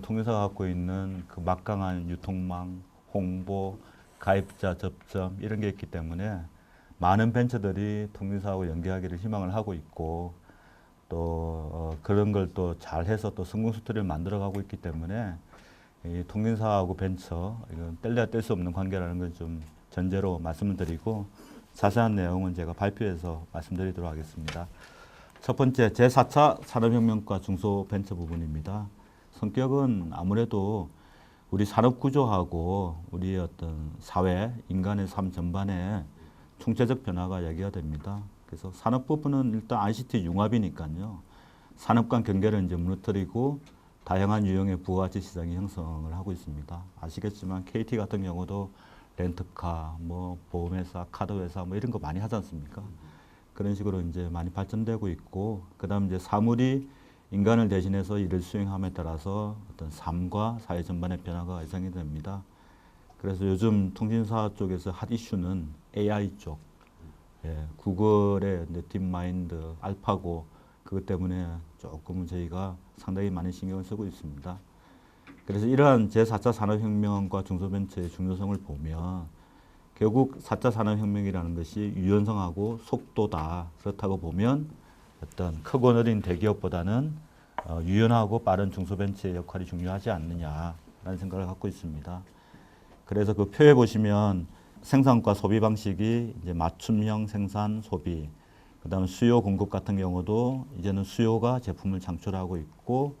통신사가 갖고 있는 그 막강한 유통망, 홍보, 가입자 접점 이런 게 있기 때문에 많은 벤처들이 통신사하고 연계하기를 희망을 하고 있고 또 그런 걸 또 잘해서 또 성공 스토리를 만들어가고 있기 때문에 이 통신사하고 벤처 이건 뗄래야 뗄 수 없는 관계라는 걸 좀 전제로 말씀을 드리고 자세한 내용은 제가 발표해서 말씀드리도록 하겠습니다. 첫 번째 제4차 산업혁명과 중소벤처 부분입니다. 성격은 아무래도 우리 산업구조하고 우리의 어떤 사회, 인간의 삶 전반에 총체적 변화가 얘기가 됩니다. 그래서 산업 부분은 일단 ICT 융합이니까요. 산업 간 경계를 이제 무너뜨리고 다양한 유형의 부가가치 시장이 형성을 하고 있습니다. 아시겠지만 KT 같은 경우도 렌트카, 뭐 보험회사, 카드회사 뭐 이런 거 많이 하지 않습니까? 그런 식으로 이제 많이 발전되고 있고, 그다음 이제 사물이 인간을 대신해서 일을 수행함에 따라서 어떤 삶과 사회 전반의 변화가 예상이 됩니다. 그래서 요즘 통신사 쪽에서 핫 이슈는 AI 쪽, 구글의 딥마인드, 알파고 그것 때문에 조금 저희가 상당히 많은 신경을 쓰고 있습니다. 그래서 이러한 제4차 산업혁명과 중소벤처의 중요성을 보면 결국 4차 산업혁명이라는 것이 유연성하고 속도다. 그렇다고 보면 어떤 크고 느린 대기업보다는 유연하고 빠른 중소벤처의 역할이 중요하지 않느냐라는 생각을 갖고 있습니다. 그래서 그 표에 보시면 생산과 소비 방식이 이제 맞춤형 생산 소비, 그다음에 수요 공급 같은 경우도 이제는 수요가 제품을 창출하고 있고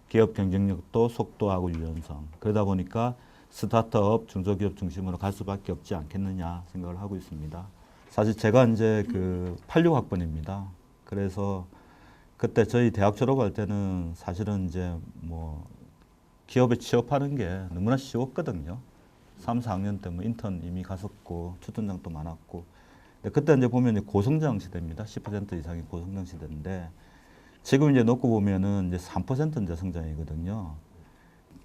기업 경쟁력도 속도하고 유연성. 그러다 보니까 스타트업, 중소기업 중심으로 갈 수밖에 없지 않겠느냐 생각을 하고 있습니다. 사실 제가 이제 그 86학번입니다. 그래서 그때 저희 대학 졸업할 때는 사실은 이제 뭐 기업에 취업하는 게 너무나 쉬웠거든요. 3, 4학년 때 뭐 인턴 이미 갔었고 추천장도 많았고. 근데 그때 이제 보면 이제 고성장 시대입니다. 10% 이상이 고성장 시대인데 지금 이제 놓고 보면은 이제 3% 이제 성장이거든요.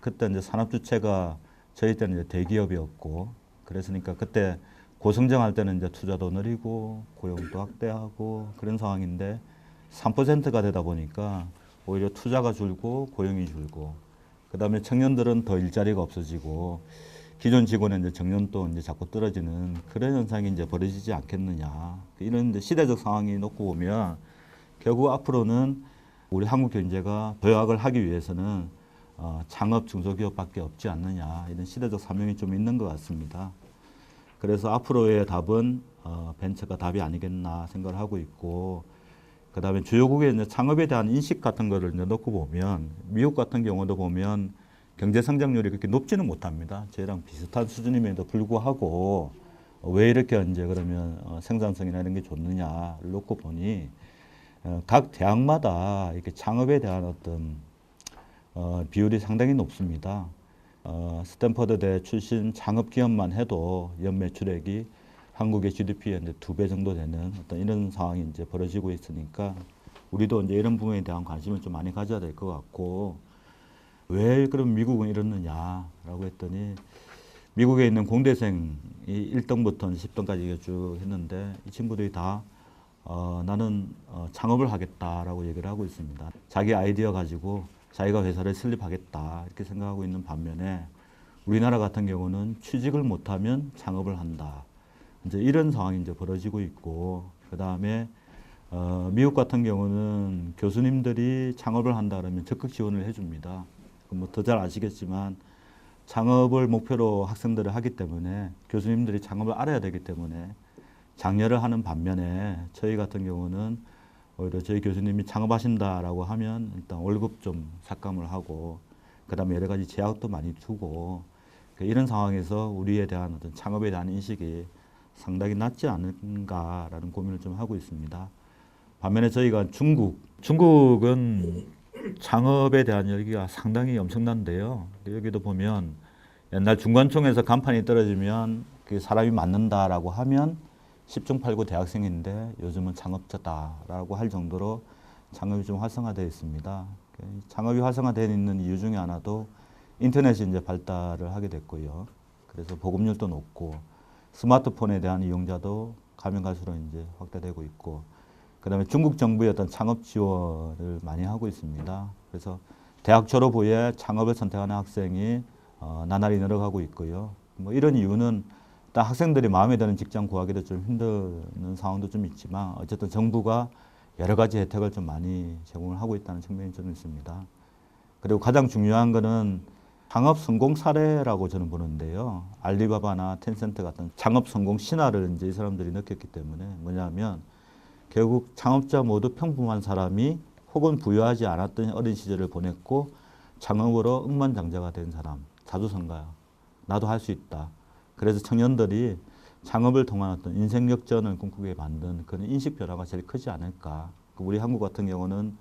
그때 이제 산업 주체가 저희 때는 이제 대기업이었고 그랬으니까 그때 고성장할 때는 이제 투자도 느리고 고용도 확대하고 그런 상황인데 3%가 되다 보니까 오히려 투자가 줄고 고용이 줄고 그다음에 청년들은 더 일자리가 없어지고 기존 직원의 이제 정년도 이제 자꾸 떨어지는 그런 현상이 이제 벌어지지 않겠느냐. 이런 이제 시대적 상황이 놓고 보면 결국 앞으로는 우리 한국 경제가 도약을 하기 위해서는 창업 중소기업밖에 없지 않느냐. 이런 시대적 사명이 좀 있는 것 같습니다. 그래서 앞으로의 답은 벤처가 답이 아니겠나 생각을 하고 있고 그다음에 주요국의 이제 창업에 대한 인식 같은 거를 이제 놓고 보면 미국 같은 경우도 보면 경제 성장률이 그렇게 높지는 못합니다. 저희랑 비슷한 수준임에도 불구하고 왜 이렇게 이제 그러면 생산성이나 이런 게 좋느냐를 놓고 보니 각 대학마다 이렇게 창업에 대한 어떤 비율이 상당히 높습니다. 스탠퍼드대 출신 창업 기업만 해도 연매출액이 한국의 GDP의 이제 2배 정도 되는 어떤 이런 상황이 이제 벌어지고 있으니까 우리도 이제 이런 부분에 대한 관심을 좀 많이 가져야 될 것 같고 왜 그럼 미국은 이러느냐라고 했더니 미국에 있는 공대생이 1등부터 10등까지 쭉 했는데 이 친구들이 다 나는 창업을 하겠다라고 얘기를 하고 있습니다. 자기 아이디어 가지고 자기가 회사를 설립하겠다 이렇게 생각하고 있는 반면에 우리나라 같은 경우는 취직을 못하면 창업을 한다. 이제 이런 상황이 이제 벌어지고 있고 그 다음에 미국 같은 경우는 교수님들이 창업을 한다 그러면 적극 지원을 해줍니다. 뭐 더 잘 아시겠지만 창업을 목표로 학생들을 하기 때문에 교수님들이 창업을 알아야 되기 때문에 장려를 하는 반면에 저희 같은 경우는 오히려 저희 교수님이 창업하신다라고 하면 일단 월급 좀 삭감을 하고 그다음에 여러 가지 제약도 많이 두고 이런 상황에서 우리에 대한 어떤 창업에 대한 인식이 상당히 낮지 않은가라는 고민을 좀 하고 있습니다. 반면에 저희가 중국은 창업에 대한 열기가 상당히 엄청난데요. 여기도 보면 옛날 중관총에서 간판이 떨어지면 그 사람이 맞는다라고 하면 10중 8구 대학생인데 요즘은 창업자다라고 할 정도로 창업이 좀 활성화되어 있습니다. 창업이 활성화되어 있는 이유 중에 하나도 인터넷이 이제 발달을 하게 됐고요. 그래서 보급률도 높고 스마트폰에 대한 이용자도 가면 갈수록 이제 확대되고 있고 그다음에 중국 정부의 어떤 창업 지원을 많이 하고 있습니다. 그래서 대학 졸업 후에 창업을 선택하는 학생이 나날이 늘어가고 있고요. 뭐 이런 이유는 일단 학생들이 마음에 드는 직장 구하기도 좀 힘든 상황도 좀 있지만 어쨌든 정부가 여러 가지 혜택을 좀 많이 제공을 하고 있다는 측면이 좀 있습니다. 그리고 가장 중요한 거는 창업 성공 사례라고 저는 보는데요. 알리바바나 텐센트 같은 창업 성공 신화를 이제 이 사람들이 느꼈기 때문에 뭐냐면 결국 창업자 모두 평범한 사람이 혹은 부유하지 않았던 어린 시절을 보냈고 창업으로 억만장자가 된 사람, 자주성가야. 나도 할 수 있다. 그래서 청년들이 창업을 통한 어떤 인생 역전을 꿈꾸게 만든 그런 인식 변화가 제일 크지 않을까. 우리 한국 같은 경우는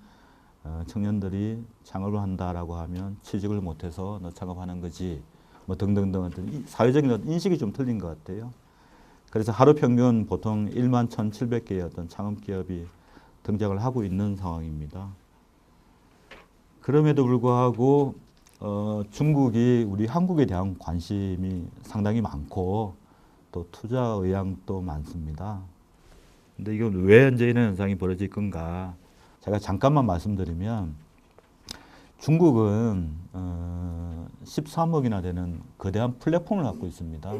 청년들이 창업을 한다라고 하면 취직을 못해서 너 창업하는 거지 뭐 등등등 어떤 사회적인 인식이 좀 틀린 것 같아요. 그래서 하루 평균 보통 1만 1,700개의 어떤 창업 기업이 등장을 하고 있는 상황입니다. 그럼에도 불구하고 중국이 우리 한국에 대한 관심이 상당히 많고 또 투자 의향도 많습니다. 근데 이건 왜 이제 이런 현상이 벌어질 건가? 제가 잠깐만 말씀드리면 중국은 13억이나 되는 거대한 플랫폼을 갖고 있습니다.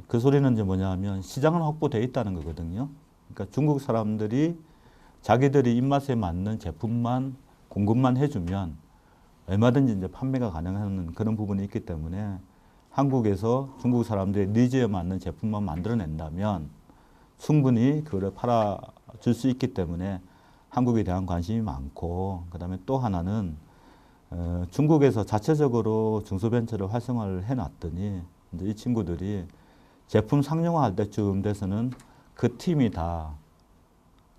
그 소리는 이제 뭐냐면 시장은 확보되어 있다는 거거든요. 그러니까 중국 사람들이 자기들이 입맛에 맞는 제품만 공급만 해주면 얼마든지 이제 판매가 가능한 그런 부분이 있기 때문에 한국에서 중국 사람들의 니즈에 맞는 제품만 만들어낸다면 충분히 그거를 팔아줄 수 있기 때문에 한국에 대한 관심이 많고 그다음에 또 하나는 중국에서 자체적으로 중소벤처를 활성화를 해놨더니 이제 이 친구들이 제품 상용화할 때쯤 돼서는 그 팀이 다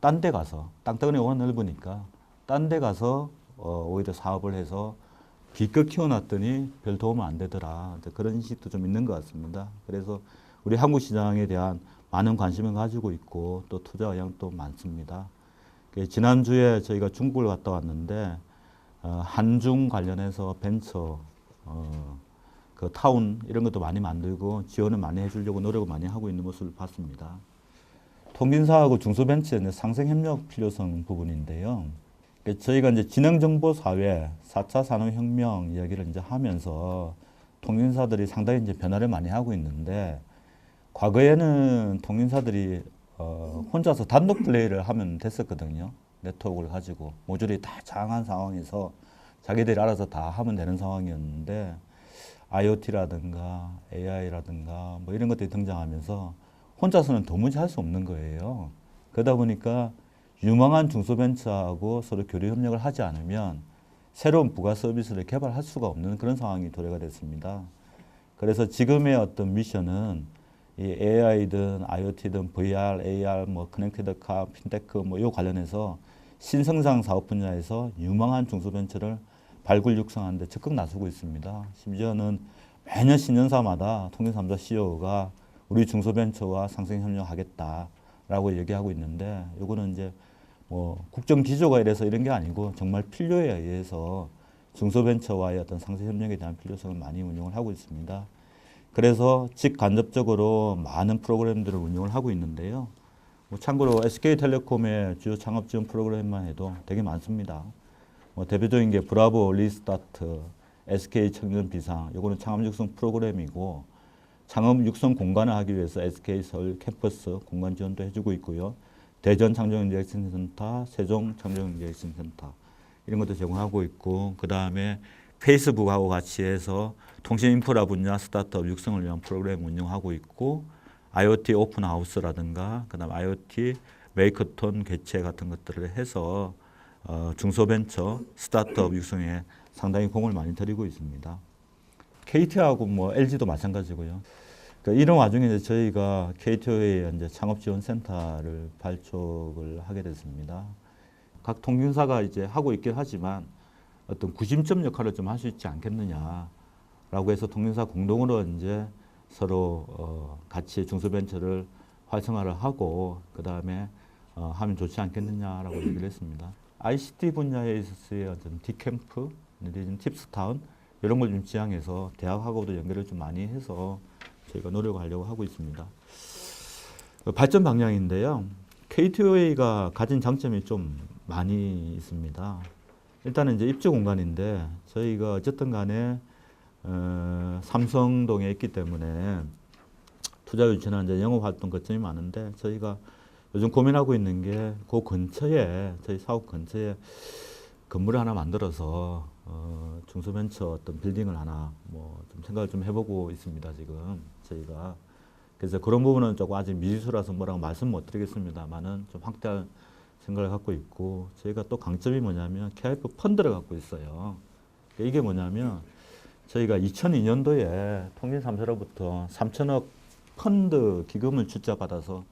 딴 데 가서 땅덩어리가 워낙 넓으니까 딴 데 가서 오히려 사업을 해서 기껏 키워놨더니 별 도움은 안 되더라. 그런 인식도 좀 있는 것 같습니다. 그래서 우리 한국 시장에 대한 많은 관심을 가지고 있고 또 투자 의향도 많습니다. 지난주에 저희가 중국을 갔다 왔는데 한중 관련해서 벤처 그 타운 이런 것도 많이 만들고 지원을 많이 해주려고 노력을 많이 하고 있는 모습을 봤습니다. 통신사하고 중소벤처의 상생협력 필요성 부분인데요. 저희가 이제 지능정보사회 4차 산업혁명 이야기를 이제 하면서 통신사들이 상당히 이제 변화를 많이 하고 있는데 과거에는 통신사들이 혼자서 단독 플레이를 하면 됐었거든요. 네트워크를 가지고 모듈이 다 장한 상황에서 자기들이 알아서 다 하면 되는 상황이었는데 IoT라든가 AI라든가 뭐 이런 것들이 등장하면서 혼자서는 도무지 할 수 없는 거예요. 그러다 보니까 유망한 중소벤처하고 서로 교류 협력을 하지 않으면 새로운 부가 서비스를 개발할 수가 없는 그런 상황이 도래가 됐습니다. 그래서 지금의 어떤 미션은 이 AI든 IoT든 VR, AR, 뭐 커넥티드 카, 핀테크 뭐 이 관련해서 신성장 사업 분야에서 유망한 중소벤처를 발굴 육성하는 데 적극 나서고 있습니다. 심지어는 매년 신년사마다 통신삼사 CEO가 우리 중소벤처와 상생협력하겠다라고 얘기하고 있는데 이거는 이제 뭐 국정 기조가 이래서 이런 게 아니고 정말 필요에 의해서 중소벤처와의 어떤 상생협력에 대한 필요성을 많이 운영을 하고 있습니다. 그래서 직간접적으로 많은 프로그램들을 운영을 하고 있는데요. 뭐 참고로 SK텔레콤의 주요 창업 지원 프로그램만 해도 되게 많습니다. 뭐 대표적인 게 브라보 리스타트, SK 청년 비상, 요거는 창업 육성 프로그램이고 창업 육성 공간을 하기 위해서 SK 서울 캠퍼스 공간 지원도 해주고 있고요. 대전 창조경제혁신센터, 세종 창조경제혁신센터 이런 것도 제공하고 있고 그 다음에 페이스북하고 같이 해서 통신 인프라 분야 스타트업 육성을 위한 프로그램 운영하고 있고 IoT 오픈하우스라든가 그다음 IoT 메이커톤 개최 같은 것들을 해서 중소벤처 스타트업 육성에 상당히 공을 많이 들이고 있습니다. KT하고 뭐 LG도 마찬가지고요. 그러니까 이런 와중에 이제 저희가 KTO의 이제 창업지원센터를 발족을 하게 됐습니다. 각 통신사가 이제 하고 있긴 하지만 어떤 구심점 역할을 좀 할 수 있지 않겠느냐라고 해서 통신사 공동으로 이제 서로 같이 중소벤처를 활성화를 하고 그 다음에 하면 좋지 않겠느냐라고 얘기를 했습니다. ICT 분야에 있어서의 어떤 디캠프, 내지는 팁스타운 이런 걸 좀 지향해서 대학하고도 연결을 좀 많이 해서 저희가 노력을 하려고 하고 있습니다. 발전 방향인데요. KTOA가 가진 장점이 좀 많이 있습니다. 일단은 이제 입주 공간인데 저희가 어쨌든 간에 삼성동에 있기 때문에 투자 유치나 이제 영업 활동 거점이 많은데 저희가 요즘 고민하고 있는 게 그 근처에 저희 사업 근처에 건물을 하나 만들어서 중소벤처 어떤 빌딩을 하나 뭐 좀 생각을 좀 해보고 있습니다 지금 저희가. 그래서 그런 부분은 조금 아직 미지수라서 뭐라고 말씀 못 드리겠습니다만은 좀 확대할 생각을 갖고 있고, 저희가 또 강점이 뭐냐면 KIF 펀드를 갖고 있어요. 이게 뭐냐면 저희가 2002년도에 통진3사로부터 3천억 펀드 기금을 출자받아서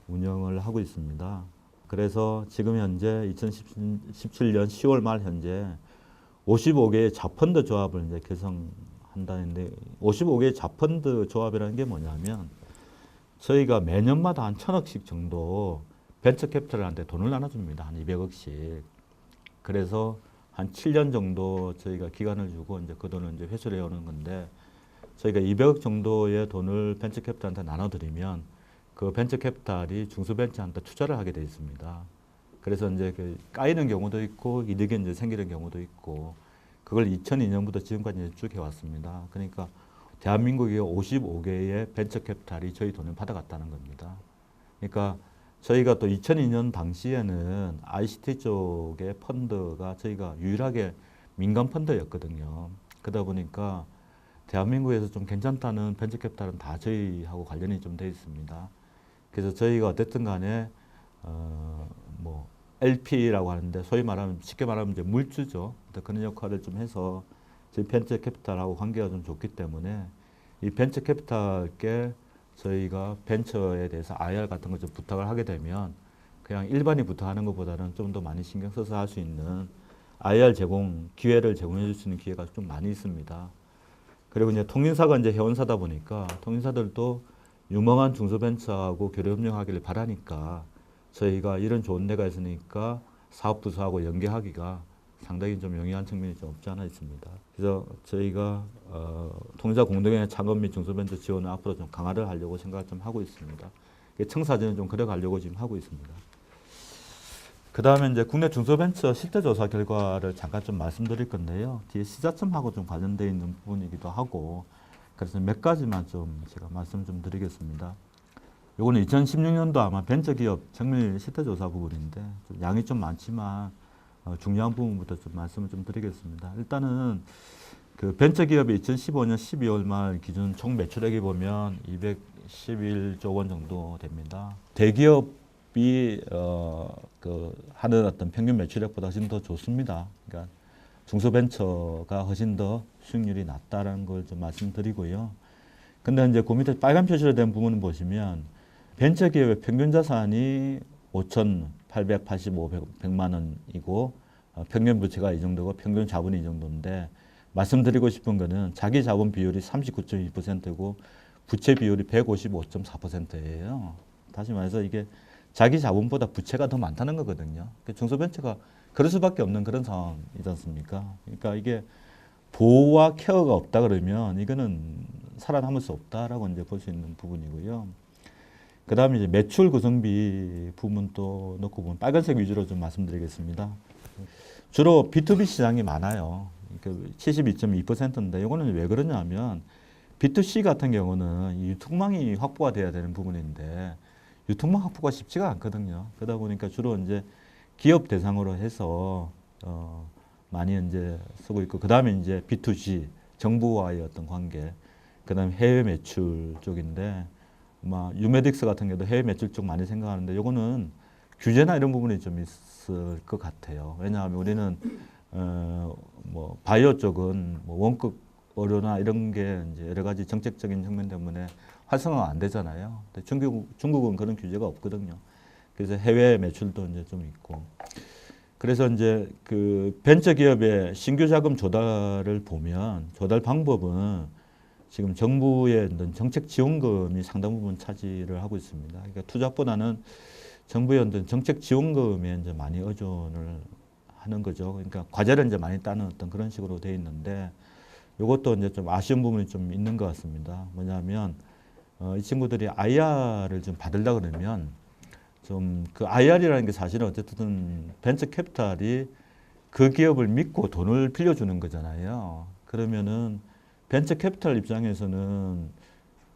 운영을 하고 있습니다. 그래서 지금 현재 2017년 10월 말 현재 55개의 자펀드 조합을 이제 결성한다는데, 55개의 자펀드 조합이라는 게 뭐냐면 저희가 매년마다 한 1,000억씩 정도 벤처 캐피탈한테 돈을 나눠줍니다. 한 200억씩. 그래서 한 7년 정도 저희가 기간을 주고 이제 그 돈을 이제 회수를 해오는 건데, 저희가 200억 정도의 돈을 벤처 캐피탈한테 나눠드리면 그 벤처 캐피탈이 중소벤처한테 투자를 하게 되어 있습니다. 그래서 이제 그 까이는 경우도 있고 이득이 이제 생기는 경우도 있고, 그걸 2002년부터 지금까지 이제 쭉 해왔습니다. 그러니까 대한민국의 55개의 벤처 캐피탈이 저희 돈을 받아갔다는 겁니다. 그러니까 저희가 또 2002년 당시에는 ICT 쪽의 펀드가 저희가 유일하게 민간 펀드였거든요. 그러다 보니까 대한민국에서 좀 괜찮다는 벤처 캐피탈은 다 저희하고 관련이 좀 돼 있습니다. 그래서 저희가 어쨌든 간에 뭐 LP라고 하는데 소위 말하면 쉽게 말하면 이제 물주죠. 그런 역할을 좀 해서 저희 벤처 캐피탈하고 관계가 좀 좋기 때문에 이 벤처 캐피탈께 저희가 벤처에 대해서 IR 같은 걸 좀 부탁을 하게 되면 그냥 일반이 부탁하는 것보다는 좀 더 많이 신경 써서 할 수 있는 IR 제공 기회를 제공해 줄 수 있는 기회가 좀 많이 있습니다. 그리고 이제 통신사가 이제 회원사다 보니까 통신사들도 유망한 중소벤처하고 교류 협력하기를 바라니까 저희가 이런 좋은 데가 있으니까 사업부서하고 연계하기가 상당히 좀 용이한 측면이 좀 없지 않아 있습니다. 그래서 저희가 통신사 공동의 창업 및 중소벤처 지원을 앞으로 좀 강화를 하려고 생각을 좀 하고 있습니다. 청사진을 좀 그려가려고 지금 하고 있습니다. 그 다음에 이제 국내 중소벤처 실태조사 결과를 잠깐 좀 말씀드릴 건데요. 뒤에 시자점하고 좀 관련되어 있는 부분이기도 하고, 그래서 몇 가지만 좀 제가 말씀 좀 드리겠습니다. 요거는 2016년도 아마 벤처기업 정밀 실태조사 부분인데 좀 양이 좀 많지만 중요한 부분부터 좀 말씀을 좀 드리겠습니다. 일단은 그 벤처기업이 2015년 12월 말 기준 총 매출액이 보면 211조 원 정도 됩니다. 대기업이 그 하는 어떤 평균 매출액보다 훨씬 더 좋습니다. 그러니까 중소벤처가 훨씬 더 수익률이 낮다라는 걸 좀 말씀드리고요. 근데 이제 그 밑에 빨간 표시로 된 부분을 보시면 벤처기업의 평균 자산이 5,885만 원이고 평균 부채가 이 정도고 평균 자본이 이 정도인데, 말씀드리고 싶은 거는 자기 자본 비율이 39.2%고 부채 비율이 155.4%예요. 다시 말해서 이게 자기 자본보다 부채가 더 많다는 거거든요. 중소벤처가 그럴 수밖에 없는 그런 상황이지 않습니까? 그러니까 이게 보호와 케어가 없다 그러면 이거는 살아남을 수 없다라고 이제 볼 수 있는 부분이고요. 그 다음에 이제 매출 구성비 부분도 넣고 보면 빨간색 위주로 좀 말씀드리겠습니다. 주로 B2B 시장이 많아요. 72.2%인데 이거는 왜 그러냐면 B2C 같은 경우는 유통망이 확보가 돼야 되는 부분인데 유통망 확보가 쉽지가 않거든요. 그러다 보니까 주로 이제 기업 대상으로 해서 많이 이제 쓰고 있고, 그 다음에 이제 B2C 정부와의 어떤 관계, 그 다음에 해외 매출 쪽인데, 유메딕스 같은 경우도 해외 매출 쪽 많이 생각하는데 요거는 규제나 이런 부분이 좀 있을 것 같아요. 왜냐하면 우리는 뭐 바이오 쪽은 뭐 원격 의료나 이런 게 이제 여러 가지 정책적인 측면 때문에 활성화가 안 되잖아요. 근데 중국은 그런 규제가 없거든요. 그래서 해외 매출도 이제 좀 있고. 그래서 이제 그 벤처 기업의 신규 자금 조달을 보면 조달 방법은 지금 정부의 어떤 정책 지원금이 상당 부분 차지를 하고 있습니다. 그러니까 투자보다는 정부의 어떤 정책 지원금에 이제 많이 의존을 하는 거죠. 그러니까 과제를 이제 많이 따는 어떤 그런 식으로 되어 있는데, 이것도 이제 좀 아쉬운 부분이 좀 있는 것 같습니다. 뭐냐면 이 친구들이 IR을 좀 받으려 그러면 좀 그 IR이라는 게 사실은 어쨌든 벤처 캐피탈이 그 기업을 믿고 돈을 빌려주는 거잖아요. 그러면은 벤처 캐피탈 입장에서는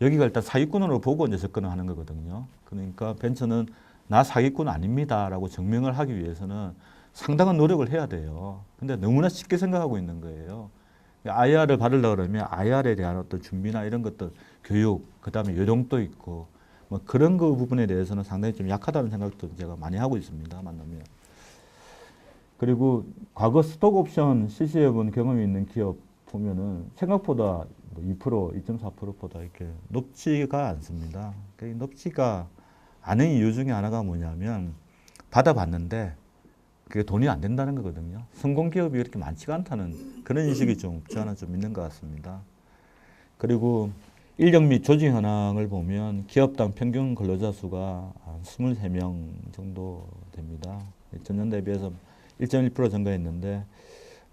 여기가 일단 사기꾼으로 보고 이제 접근을 하는 거거든요. 그러니까 벤처는 나 사기꾼 아닙니다라고 증명을 하기 위해서는 상당한 노력을 해야 돼요. 근데 너무나 쉽게 생각하고 있는 거예요. IR을 받으려고 그러면 IR에 대한 어떤 준비나 이런 것들, 교육, 그 다음에 요령도 있고, 뭐 그런 거 부분에 대해서는 상당히 좀 약하다는 생각도 제가 많이 하고 있습니다. 만나면. 그리고 과거 스톡 옵션 실시해 본 경험이 있는 기업 보면은 생각보다 2%, 2.4%보다 이렇게 높지가 않습니다. 높지가 않은 이유 중에 하나가 뭐냐면 받아봤는데 그게 돈이 안 된다는 거거든요. 성공 기업이 그렇게 많지가 않다는 그런 인식이 좀 없지 않아 좀 있는 것 같습니다. 그리고 인력 및 조직 현황을 보면 기업당 평균 근로자 수가 한 23명 정도 됩니다. 전년 대비해서 1.1% 증가했는데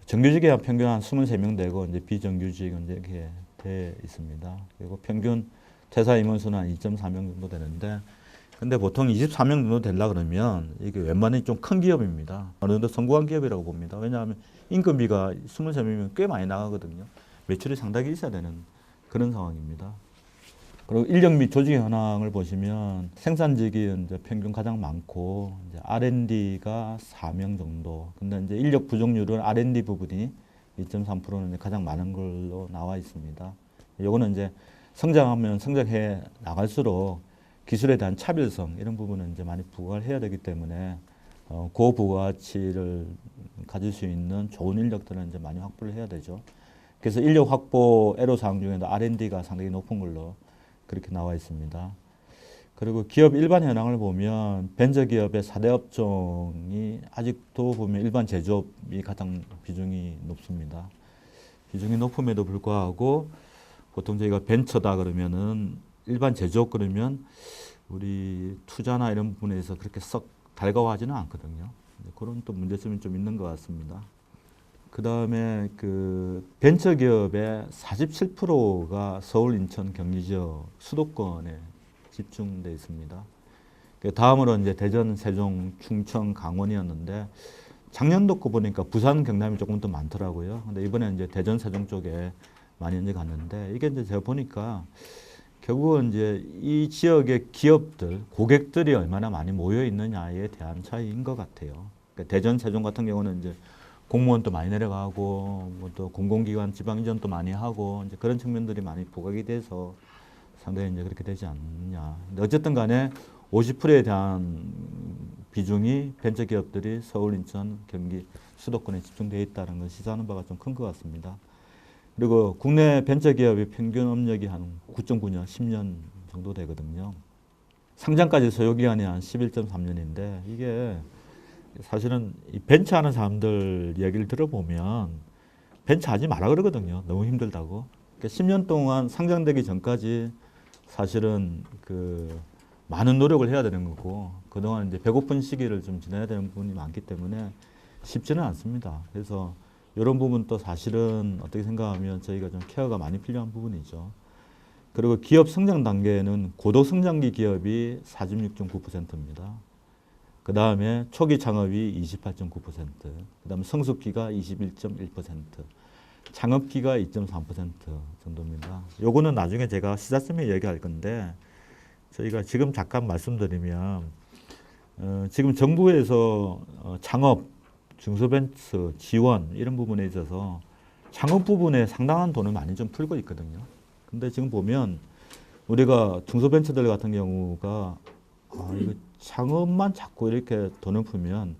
정규직이 한 평균 한 23명 되고 이제 비정규직은 이제 이렇게 돼 있습니다. 그리고 평균 퇴사 임원수는 한 2.4명 정도 되는데 근데 보통 24명 정도 되려고 그러면 이게 웬만히 좀 큰 기업입니다. 어느 정도 성공한 기업이라고 봅니다. 왜냐하면 인건비가 23명이면 꽤 많이 나가거든요. 매출이 상당히 있어야 되는 그런 상황입니다. 그리고 인력 및 조직 현황을 보시면 생산직이 이제 평균 가장 많고 이제 R&D가 4명 정도. 근데 이제 인력 부족률은 R&D 부분이 2.3%는 가장 많은 걸로 나와 있습니다. 요거는 이제 성장하면 성장해 나갈수록 기술에 대한 차별성 이런 부분은 이제 많이 부각을 해야 되기 때문에 고부가치를 가질 수 있는 좋은 인력들은 이제 많이 확보를 해야 되죠. 그래서 인력 확보 애로사항 중에도 R&D가 상당히 높은 걸로 그렇게 나와 있습니다. 그리고 기업 일반 현황을 보면 벤처기업의 4대 업종이 아직도 보면 일반 제조업이 가장 비중이 높습니다. 비중이 높음에도 불구하고 보통 저희가 벤처다 그러면은 일반 제조업 그러면 우리 투자나 이런 부분에서 그렇게 썩 달가워하지는 않거든요. 그런 또 문제점이 좀 있는 것 같습니다. 그 다음에 그 벤처기업의 47%가 서울, 인천, 경기 지역 수도권에 집중되어 있습니다. 다음으로 이제 대전, 세종, 충청, 강원이었는데 작년도 거 보니까 부산, 경남이 조금 더 많더라고요. 근데 이번에 이제 대전, 세종 쪽에 많이 이제 갔는데 이게 이제 제가 보니까 결국은 이제 이 지역의 기업들, 고객들이 얼마나 많이 모여 있느냐에 대한 차이인 것 같아요. 그러니까 대전, 세종 같은 경우는 이제 공무원도 많이 내려가고 뭐 또 공공기관 지방 이전도 많이 하고 이제 그런 측면들이 많이 부각이 돼서 상당히 이제 그렇게 되지 않느냐. 근데 어쨌든 간에 50%에 대한 비중이 벤처 기업들이 서울, 인천, 경기 수도권에 집중되어 있다는 걸 시사하는 바가 좀 큰 것 같습니다. 그리고 국내 벤처 기업의 평균 업력이 한 9.9년, 10년 정도 되거든요. 상장까지 소요 기간이 한 11.3년인데 이게 사실은 이 벤처 하는 사람들 이야기를 들어보면 벤처 하지 마라 그러거든요. 너무 힘들다고. 그러니까 10년 동안 상장되기 전까지 사실은 그 많은 노력을 해야 되는 거고 그동안 이제 배고픈 시기를 좀 지나야 되는 부분이 많기 때문에 쉽지는 않습니다. 그래서 이런 부분도 사실은 어떻게 생각하면 저희가 좀 케어가 많이 필요한 부분이죠. 그리고 기업 성장 단계는 고도 성장기 기업이 46.9%입니다. 그 다음에 초기 창업이 28.9%, 그 다음에 성숙기가 21.1%, 창업기가 2.3% 정도입니다. 요거는 나중에 제가 시사점에 얘기할 건데 저희가 지금 잠깐 말씀드리면 지금 정부에서 창업, 중소벤처 지원 이런 부분에 있어서 창업 부분에 상당한 돈을 많이 좀 풀고 있거든요. 근데 지금 보면 우리가 중소벤처들 같은 경우가 이거 창업만 자꾸 이렇게 돈을 풀면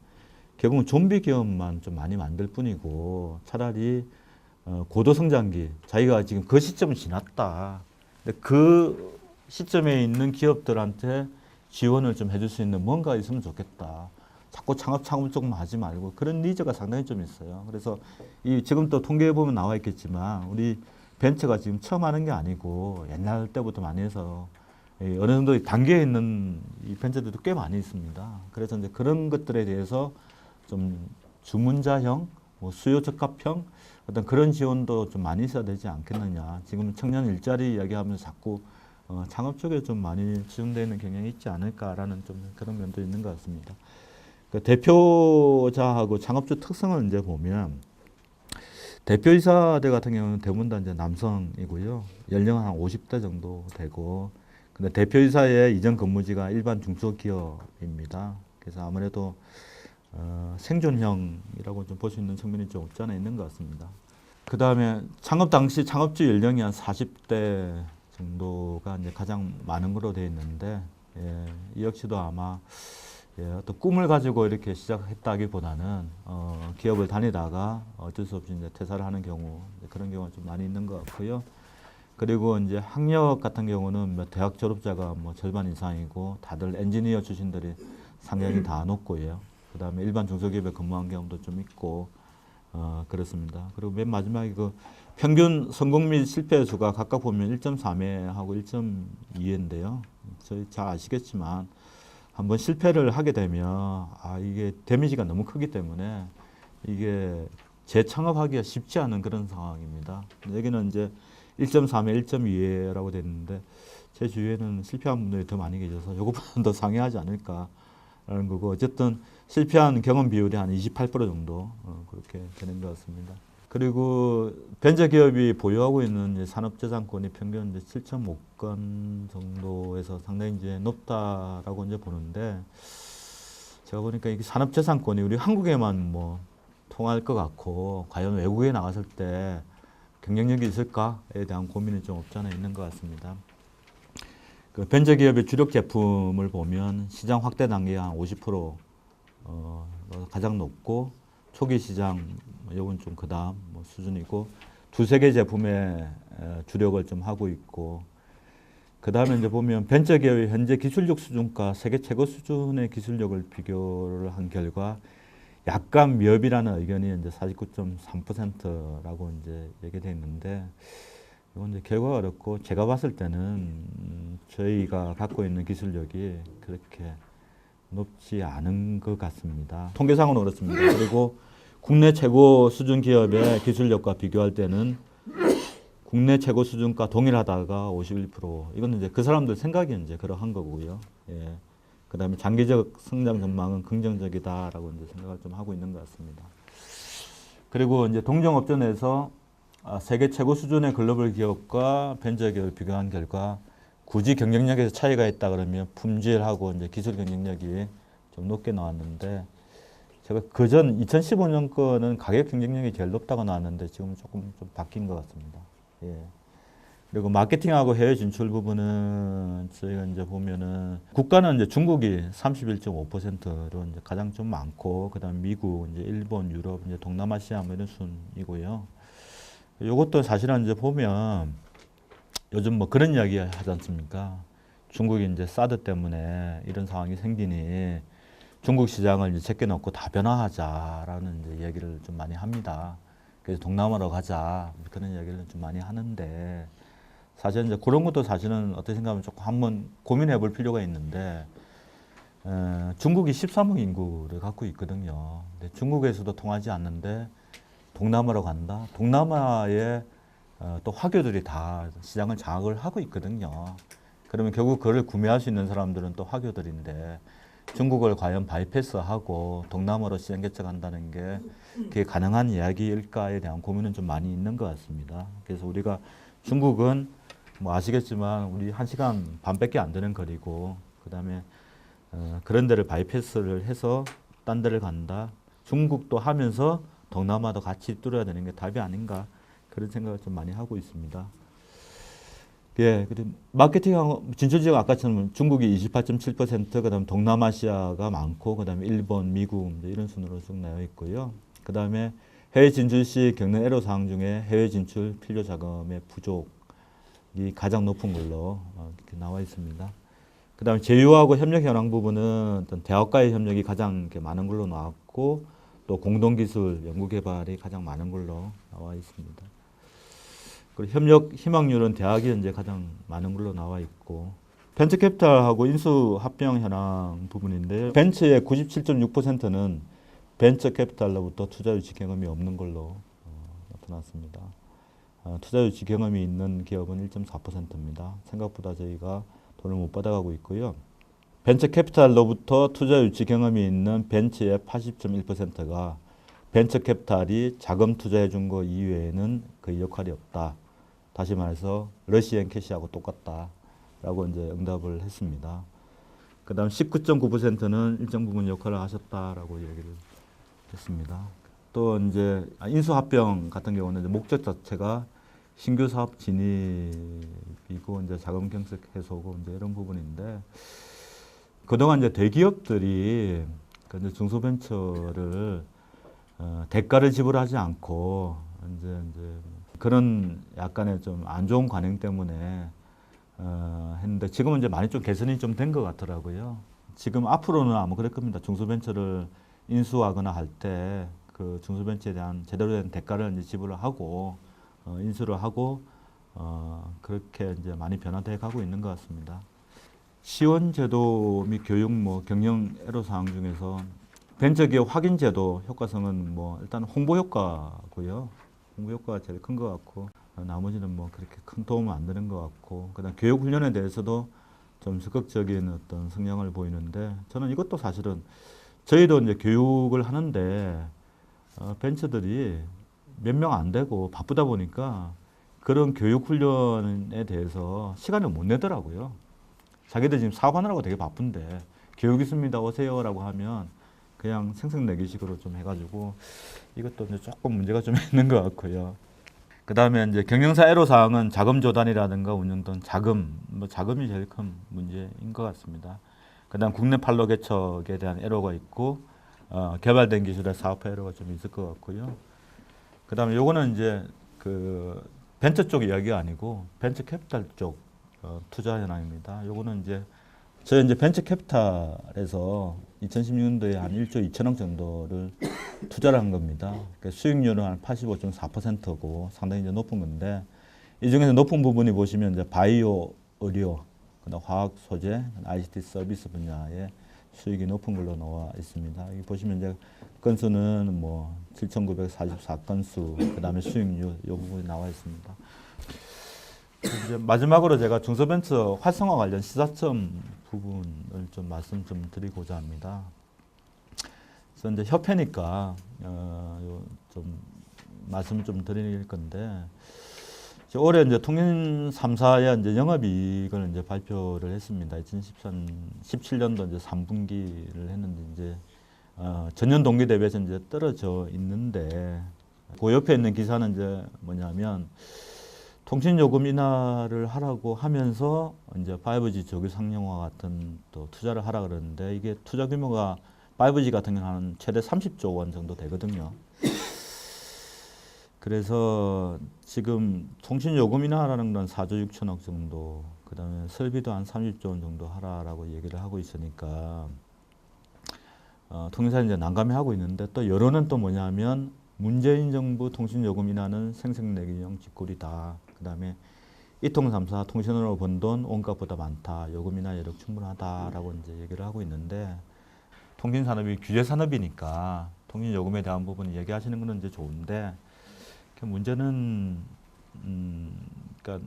결국은 좀비 기업만 좀 많이 만들 뿐이고 차라리 고도 성장기 자기가 지금 그 시점은 지났다. 근데 그 시점에 있는 기업들한테 지원을 좀 해줄 수 있는 뭔가 있으면 좋겠다. 자꾸 창업 쪽만 하지 말고 그런 니즈가 상당히 좀 있어요. 그래서 이 지금 또 통계에 보면 나와 있겠지만 우리 벤처가 지금 처음 하는 게 아니고 옛날 때부터 많이 해서 어느 정도 단계에 있는 이 벤처들도 꽤 많이 있습니다. 그래서 이제 그런 것들에 대해서 좀 주문자형, 뭐 수요 적합형 어떤 그런 지원도 좀 많이 있어야 되지 않겠느냐. 지금 청년 일자리 이야기하면서 자꾸 창업 쪽에 좀 많이 집중되어 있는 경향이 있지 않을까라는 좀 그런 면도 있는 것 같습니다. 그 대표자하고 창업주 특성을 이제 보면 대표이사들 같은 경우는 대부분 다 이제 남성이고요. 연령은 한 50대 정도 되고, 근데 대표이사의 이전 근무지가 일반 중소기업입니다. 그래서 아무래도 생존형이라고 좀 볼 수 있는 측면이 좀 없지 않아 있는 것 같습니다. 그 다음에 창업 당시 창업주 연령이 한 40대 정도가 이제 가장 많은 걸로 되어 있는데, 예, 이 역시도 아마 예, 어떤 꿈을 가지고 이렇게 시작했다기보다는 기업을 다니다가 어쩔 수 없이 이제 퇴사를 하는 경우, 그런 경우가 좀 많이 있는 것 같고요. 그리고 이제 학력 같은 경우는 뭐 대학 졸업자가 뭐 절반 이상이고 다들 엔지니어 출신들이 상당히 다 높고요. 그 다음에 일반 중소기업에 근무한 경험도 좀 있고 그렇습니다. 그리고 맨 마지막에 그 평균 성공 및 실패 수가 각각 보면 1.3회하고 1.2회인데요. 저희 잘 아시겠지만 한번 실패를 하게 되면 이게 데미지가 너무 크기 때문에 이게 재창업하기가 쉽지 않은 그런 상황입니다. 여기는 이제 1.3회, 1.2회라고 되어 있는데 제 주위에는 실패한 분들이 더 많이 계셔서 이것보다 더 상회하지 않을까라는 거고, 어쨌든 실패한 경험 비율이 한 28% 정도 그렇게 되는 것 같습니다. 그리고 벤처기업이 보유하고 있는 이제 산업재산권이 평균 이제 7.5건 정도에서 상당히 이제 높다라고 이제 보는데, 제가 보니까 이게 산업재산권이 우리 한국에만 뭐 통할 것 같고 과연 외국에 나갔을 때 경쟁력이 있을까에 대한 고민이 좀 없지 않아 있는 것 같습니다. 그 벤처기업의 주력 제품을 보면 시장 확대 단계가 한 50% 가장 높고, 초기 시장 요건 좀 그다음 뭐 수준이고, 두세 개 제품에 주력을 좀 하고 있고, 그 다음에 이제 보면 벤처기업의 현재 기술력 수준과 세계 최고 수준의 기술력을 비교를 한 결과 약간 미흡이라는 의견이 이제 49.3%라고 이제 얘기되어 있는데, 이건 이제 결과가 어렵고, 제가 봤을 때는 저희가 갖고 있는 기술력이 그렇게 높지 않은 것 같습니다. 통계상으로 그렇습니다. 그리고 국내 최고 수준 기업의 기술력과 비교할 때는 국내 최고 수준과 동일하다가 51%. 이건 이제 그 사람들 생각이 이제 그러한 거고요. 예. 그 다음에 장기적 성장 전망은 긍정적이다라고 이제 생각을 좀 하고 있는 것 같습니다. 그리고 이제 동종업종 내에서 세계 최고 수준의 글로벌 기업과 벤처 기업을 비교한 결과 굳이 경쟁력에서 차이가 있다 그러면 품질하고 이제 기술 경쟁력이 좀 높게 나왔는데, 제가 그전 2015년 거는 가격 경쟁력이 제일 높다고 나왔는데 지금 조금 좀 바뀐 것 같습니다. 예. 그리고 마케팅하고 해외 진출 부분은 저희가 이제 보면은 국가는 이제 중국이 31.5%로 이제 가장 좀 많고, 그다음 미국, 이제 일본, 유럽, 이제 동남아시아 뭐 이런 순이고요. 이것도 사실은 이제 보면 요즘 뭐 그런 이야기 하지 않습니까? 중국이 이제 사드 때문에 이런 상황이 생기니 중국 시장을 이제 제껴놓고 다변화하자라는 이제 얘기를 좀 많이 합니다. 그래서 동남아로 가자 그런 이야기를 좀 많이 하는데, 사실 이제 그런 것도 사실은 어떻게 생각하면 조금 한번 고민해 볼 필요가 있는데, 중국이 13억 인구를 갖고 있거든요. 근데 중국에서도 통하지 않는데 동남아로 간다. 동남아에 또 화교들이 다 시장을 장악을 하고 있거든요. 그러면 결국 그걸 구매할 수 있는 사람들은 또 화교들인데, 중국을 과연 바이패스하고 동남아로 시장 개척한다는 게 그게 가능한 이야기일까에 대한 고민은 좀 많이 있는 것 같습니다. 그래서 우리가 중국은 뭐 아시겠지만 우리 1시간 반밖에 안 되는 거리고, 그다음에 그런 데를 바이패스를 해서 딴 데를 간다. 중국도 하면서 동남아도 같이 뚫어야 되는 게 답이 아닌가, 그런 생각을 좀 많이 하고 있습니다. 예, 그리고 마케팅하고 진출 지역 아까처럼 중국이 28.7%, 그다음 동남아시아가 많고, 그다음에 일본, 미국 이런 순으로 쭉 나와 있고요. 그다음에 해외 진출 시 겪는 애로 사항 중에 해외 진출 필요 자금의 부족이 가장 높은 걸로 이렇게 나와 있습니다. 그다음에 제휴하고 협력 현황 부분은 어떤 대학과의 협력이 가장 이렇게 많은 걸로 나왔고, 또 공동기술 연구개발이 가장 많은 걸로 나와 있습니다. 그리고 협력 희망률은 대학이 이제 가장 많은 걸로 나와 있고, 벤처캐피탈하고 인수 합병 현황 부분인데, 벤처의 97.6%는 벤처캐피탈로부터 투자 유치 경험이 없는 걸로 나타났습니다. 투자 유치 경험이 있는 기업은 1.4%입니다. 생각보다 저희가 돈을 못 받아가고 있고요. 벤처 캐피탈로부터 투자 유치 경험이 있는 벤처의 80.1%가 벤처 캐피탈이 자금 투자해 준 거 이외에는 거의 역할이 없다. 다시 말해서 러시안 캐시하고 똑같다라고 이제 응답을 했습니다. 그다음 19.9%는 일정 부분 역할을 하셨다라고 얘기를 했습니다. 또 이제 인수합병 같은 경우는 이제 목적 자체가 신규 사업 진입이고 이제 자금 경색 해소고 이제 이런 부분인데 그동안 이제 대기업들이 이제 중소벤처를 대가를 지불하지 않고 이제 그런 약간의 좀 안 좋은 관행 때문에 했는데 지금은 이제 많이 좀 개선이 좀 된 것 같더라고요. 지금 앞으로는 아마 그럴 겁니다. 중소벤처를 인수하거나 할 때 그 중소벤처에 대한 제대로 된 대가를 이제 지불을 하고 인수를 하고 그렇게 이제 많이 변화돼 가고 있는 것 같습니다. 지원 제도 및 교육 뭐 경영 애로사항 중에서 벤처기업 확인 제도 효과성은 뭐 일단 홍보 효과고요. 홍보 효과가 제일 큰 것 같고 나머지는 뭐 그렇게 큰 도움은 안 되는 것 같고 그다음 교육 훈련에 대해서도 좀 적극적인 어떤 성향을 보이는데 저는 이것도 사실은 저희도 이제 교육을 하는데 벤처들이 몇 명 안 되고 바쁘다 보니까 그런 교육 훈련에 대해서 시간을 못 내더라고요. 자기들 지금 사업하느라고 되게 바쁜데 교육 있습니다 오세요라고 하면 그냥 생색내기식으로 좀 해가지고 이것도 이제 조금 문제가 좀 있는 것 같고요. 그 다음에 이제 경영사 애로사항은 자금 조달이라든가 운영 등 자금, 뭐 자금이 제일 큰 문제인 것 같습니다. 그 다음 국내 판로 개척에 대한 애로가 있고 개발된 기술의 사업화 애로가 좀 있을 것 같고요. 그 다음에 요거는 이제 그 벤처 쪽 이야기가 아니고 벤처 캐피탈 쪽 투자 현황입니다. 요거는 이제 저희 이제 벤처 캐피탈에서 2016년도에 한 1조 2천억 정도를 투자를 한 겁니다. 그러니까 수익률은 한 85.4%고 상당히 이제 높은 건데 이 중에서 높은 부분이 보시면 이제 바이오, 의료, 그다음 화학 소재, ICT 서비스 분야에 수익이 높은 걸로 나와 있습니다. 여기 보시면 이제 건수는 뭐 7,944건수, 그다음에 수익률 이 부분이 나와 있습니다. 이제 마지막으로 제가 중소벤처 활성화 관련 시사점 부분을 좀 말씀 좀 드리고자 합니다. 그래서 이제 협회니까 좀 말씀 좀 드릴 건데 올해 이제 통신 3사의 이제 영업이익을 이제 발표를 했습니다. 2017년도 이제 3분기를 했는데 이제 전년 동기 대비해서 이제 떨어져 있는데 그 옆에 있는 기사는 이제 뭐냐면 통신요금 인하를 하라고 하면서 이제 5G 조기 상용화 같은 또 투자를 하라 그러는데 이게 투자 규모가 5G 같은 경우는 한 최대 30조 원 정도 되거든요. 그래서 지금 통신요금 인하라는 건 4조 6천억 정도, 그 다음에 설비도 한 30조 원 정도 하라라고 얘기를 하고 있으니까 통신사는 이제 난감해하고 있는데 또 여론은 또 뭐냐면 문재인 정부 통신요금 인하는 생색내기용 짓거리다. 그 다음에 이통 3사 통신으로 번 돈 온갖보다 많다. 요금 인하 여력 충분하다라고 이제 얘기를 하고 있는데 통신산업이 규제산업이니까 통신요금에 대한 부분 얘기하시는 거는 이제 좋은데 그 문제는 그러니까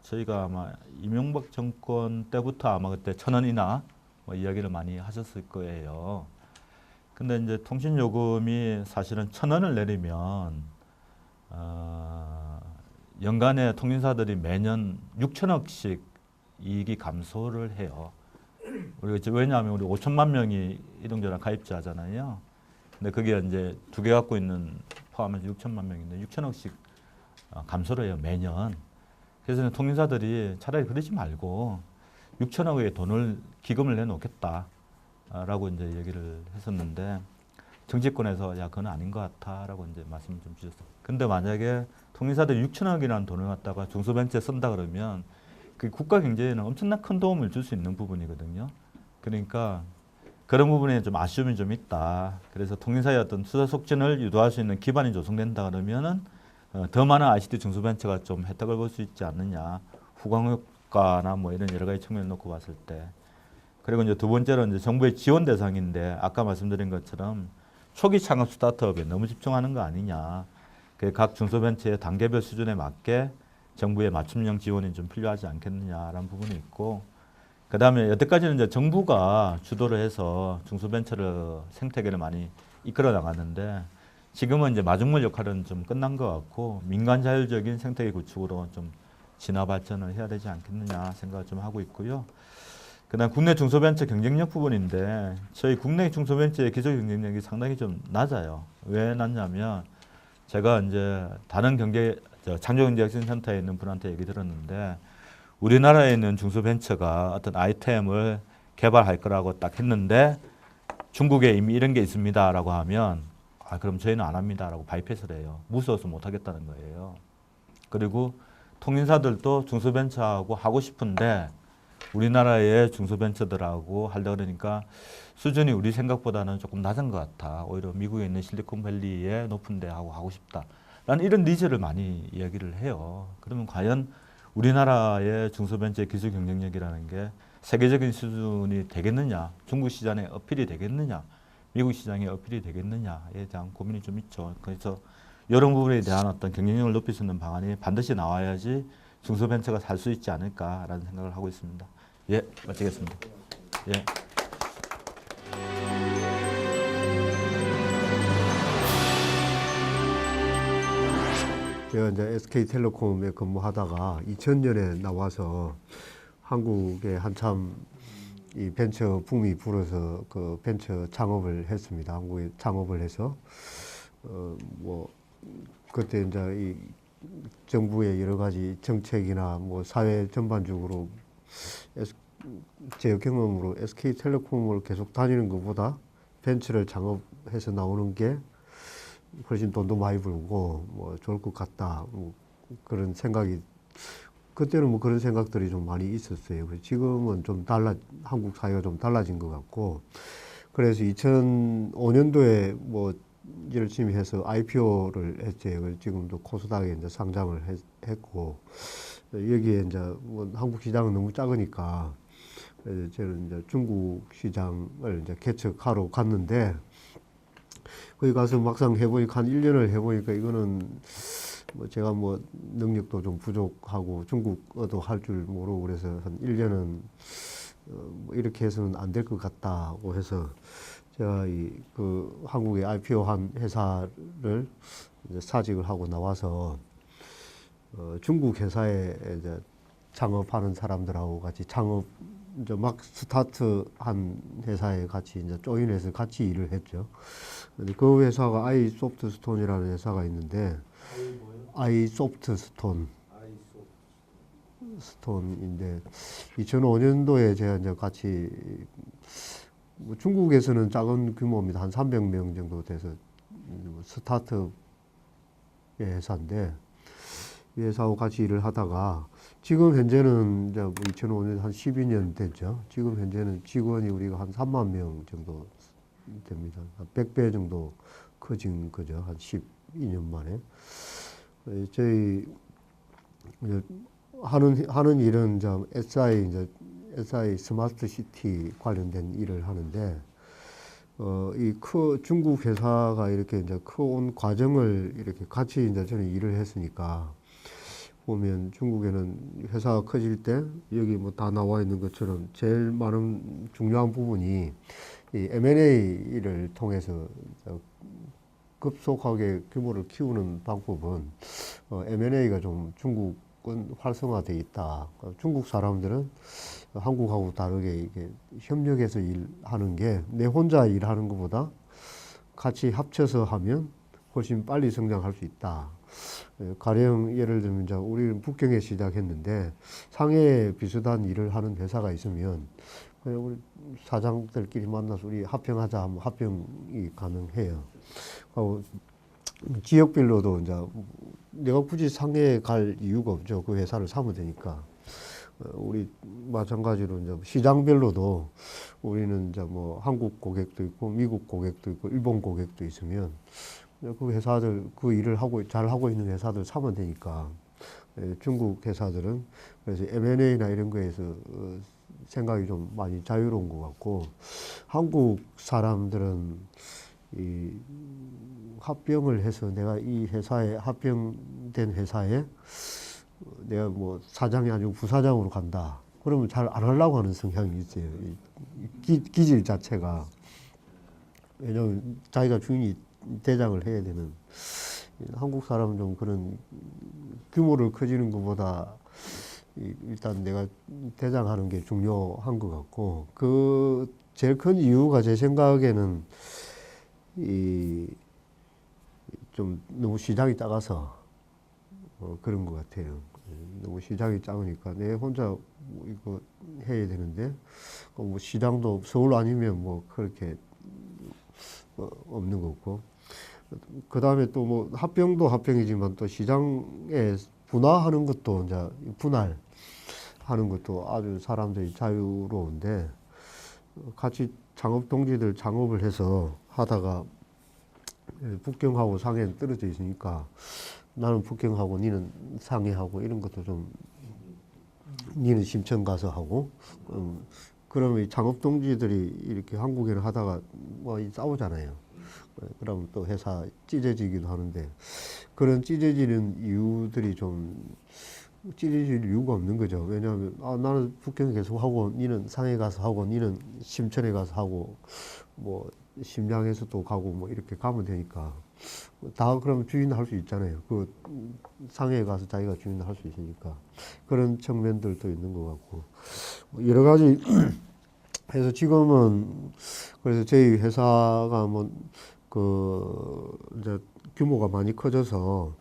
저희가 아마 이명박 정권 때부터 아마 그때 1,000원 인하 뭐 이야기를 많이 하셨을 거예요. 근데 이제 통신요금이 사실은 1,000원을 내리면 연간에 통신사들이 매년 6천억씩 이익이 감소를 해요. 우리가 왜냐하면 우리 5천만 명이 이동전화 가입자잖아요. 근데 그게 이제 두 개 갖고 있는 포함해서 6천만 명인데 6천억씩 감소를 해요 매년. 그래서 통신사들이 차라리 그러지 말고 6천억의 돈을 기금을 내놓겠다라고 이제 얘기를 했었는데 정치권에서 야 그건 아닌 것 같아라고 이제 말씀을 좀 주셨어요. 근데 만약에 통신사들이 6천억이라는 돈을 갖다가 중소벤처에 쓴다 그러면 그 국가 경제에는 엄청난 큰 도움을 줄 수 있는 부분이거든요. 그러니까 그런 부분에 좀 아쉬움이 좀 있다. 그래서 통신사의 어떤 투자 촉진을 유도할 수 있는 기반이 조성된다 그러면은 더 많은 ICT 중소벤처가 좀 혜택을 볼 수 있지 않느냐. 후광 효과나 뭐 이런 여러 가지 측면을 놓고 봤을 때. 그리고 이제 두 번째로 이제 정부의 지원 대상인데 아까 말씀드린 것처럼 초기 창업 스타트업에 너무 집중하는 거 아니냐. 각 중소벤처의 단계별 수준에 맞게 정부의 맞춤형 지원이 좀 필요하지 않겠느냐라는 부분이 있고 그다음에 여태까지는 이제 정부가 주도를 해서 중소벤처를 생태계를 많이 이끌어 나갔는데 지금은 이제 마중물 역할은 좀 끝난 것 같고 민간 자율적인 생태계 구축으로 좀 진화 발전을 해야 되지 않겠느냐 생각을 좀 하고 있고요. 그다음 국내 중소벤처 경쟁력 부분인데 저희 국내 중소벤처의 기술 경쟁력이 상당히 좀 낮아요. 왜 낮냐면 제가 이제 다른 창조경제혁신센터에 있는 분한테 얘기 들었는데 우리나라에 있는 중소벤처가 어떤 아이템을 개발할 거라고 딱 했는데 중국에 이미 이런 게 있습니다라고 하면 그럼 저희는 안 합니다라고 바이패스를 해요. 무서워서 못 하겠다는 거예요. 그리고 통신사들도 중소벤처하고 하고 싶은데 우리나라의 중소벤처들하고 하려고 그러니까 수준이 우리 생각보다는 조금 낮은 것 같아. 오히려 미국에 있는 실리콘밸리의 높은 데하고 하고 싶다. 라는 이런 니즈를 많이 이야기를 해요. 그러면 과연 우리나라의 중소벤처의 기술 경쟁력이라는 게 세계적인 수준이 되겠느냐, 중국 시장에 어필이 되겠느냐, 미국 시장에 어필이 되겠느냐에 대한 고민이 좀 있죠. 그래서 이런 부분에 대한 어떤 경쟁력을 높일 수 있는 방안이 반드시 나와야지 중소벤처가 살 수 있지 않을까라는 생각을 하고 있습니다. 예, 마치겠습니다. 예. 제가 이제 SK텔레콤에 근무하다가 2000년에 나와서 한국에 한참 이 벤처 붐이 불어서 그 벤처 창업을 했습니다. 한국에 창업을 해서 뭐 그때 이제 이 정부의 여러 가지 정책이나 뭐 사회 전반적으로 제 경험으로 SK텔레콤을 계속 다니는 것보다 벤처를 창업해서 나오는 게 훨씬 돈도 많이 벌고 뭐 좋을 것 같다. 뭐 그런 생각이 그때는 뭐 그런 생각들이 좀 많이 있었어요. 지금은 좀 한국 사회가 좀 달라진 것 같고 그래서 2005년도에 뭐 열심히 해서 IPO를 했죠. 지금도 코스닥에 이제 상장을 했고 여기에 이제 뭐 한국 시장은 너무 작으니까 그래서 저는 이제 중국 시장을 이제 개척하러 갔는데 거기 가서 막상 해보니까 한 1년을 해보니까 이거는 뭐 제가 뭐 능력도 좀 부족하고 중국어도 할 줄 모르고 그래서 한 1년은 뭐 이렇게 해서는 안 될 것 같다고 해서 제가 그 한국에 IPO 한 회사를 이제 사직을 하고 나와서 중국 회사에 이제 창업하는 사람들하고 같이 이제 막 스타트한 회사에 같이 이제 조인해서 같이 일을 했죠. 근데 그 회사가 아이소프트스톤이라는 회사가 있는데 아이소프트스톤 스톤인데 2005년도에 제가 이제 같이 뭐 중국에서는 작은 규모입니다. 한 300명 정도 돼서 스타트업 회사인데 이 회사하고 같이 일을 하다가 지금 현재는 이제 2005년 한 12년 됐죠. 지금 현재는 직원이 우리가 한 3만 명 정도 됩니다. 한 100배 정도 커진 거죠. 한 12년 만에. 저희 하는 일은 이제 SI 스마트 시티 관련된 일을 하는데 중국 회사가 이렇게 이제 커온 과정을 이렇게 같이 이제 저는 일을 했으니까 보면 중국에는 회사가 커질 때 여기 뭐 다 나와 있는 것처럼 제일 많은 중요한 부분이 이 M&A를 통해서 급속하게 규모를 키우는 방법은 M&A가 좀 중국은 활성화돼 있다. 중국 사람들은 한국하고 다르게 이게 협력해서 일하는 게 내 혼자 일하는 것보다 같이 합쳐서 하면 훨씬 빨리 성장할 수 있다. 가령 예를 들면 이제 우리는 북경에 시작했는데 상해에 비슷한 일을 하는 회사가 있으면 그냥 우리 사장들끼리 만나서 우리 합병하자 하면 합병이 가능해요. 하고 지역별로도 이제 내가 굳이 상해에 갈 이유가 없죠. 그 회사를 사면 되니까. 우리 마찬가지로 이제 시장별로도 우리는 이제 뭐 한국 고객도 있고 미국 고객도 있고 일본 고객도 있으면 그 회사들 그 일을 잘 하고 있는 회사들 사면 되니까. 중국 회사들은 그래서 M&A나 이런 거에서 생각이 좀 많이 자유로운 것 같고 한국 사람들은 이 합병을 해서 내가 이 회사에 합병된 회사에 내가 뭐 사장이 아니고 부사장으로 간다. 그러면 잘 안 하려고 하는 성향이 있어요. 기질 자체가. 왜냐하면 자기가 주인이 대장을 해야 되는. 한국 사람은 좀 그런 규모를 커지는 것보다 일단 내가 대장하는 게 중요한 것 같고, 그 제일 큰 이유가 제 생각에는 좀 너무 시장이 작아서 그런 것 같아요. 너무 시장이 작으니까 내 혼자 뭐 이거 해야 되는데 뭐 시장도 서울 아니면 뭐 그렇게 없는 거고, 그 다음에 또 뭐 합병도 합병이지만 또 시장에 분화하는 것도 이제 분할하는 것도 아주 사람들이 자유로운데, 같이 창업 동지들 창업을 해서 하다가 북경하고 상해는 떨어져 있으니까 나는 북경하고 니는 상해하고 이런 것도 좀, 니는 심천 가서 하고, 그러면 이 창업 동지들이 이렇게 한국에는 하다가 뭐 싸우잖아요. 그러면 또 회사 찢어지기도 하는데, 그런 찢어지는 이유들이 좀 찢어질 이유가 없는 거죠. 왜냐하면 나는 북경에 계속 하고 니는 상해 가서 하고 니는 심천에 가서 하고 뭐 심양에서도 가고 뭐 이렇게 가면 되니까 다 그러면 주인 할 수 있잖아요. 그 상해에 가서 자기가 주인 할 수 있으니까 그런 측면들도 있는 것 같고, 여러 가지 해서 지금은 그래서 저희 회사가 뭐 이제 규모가 많이 커져서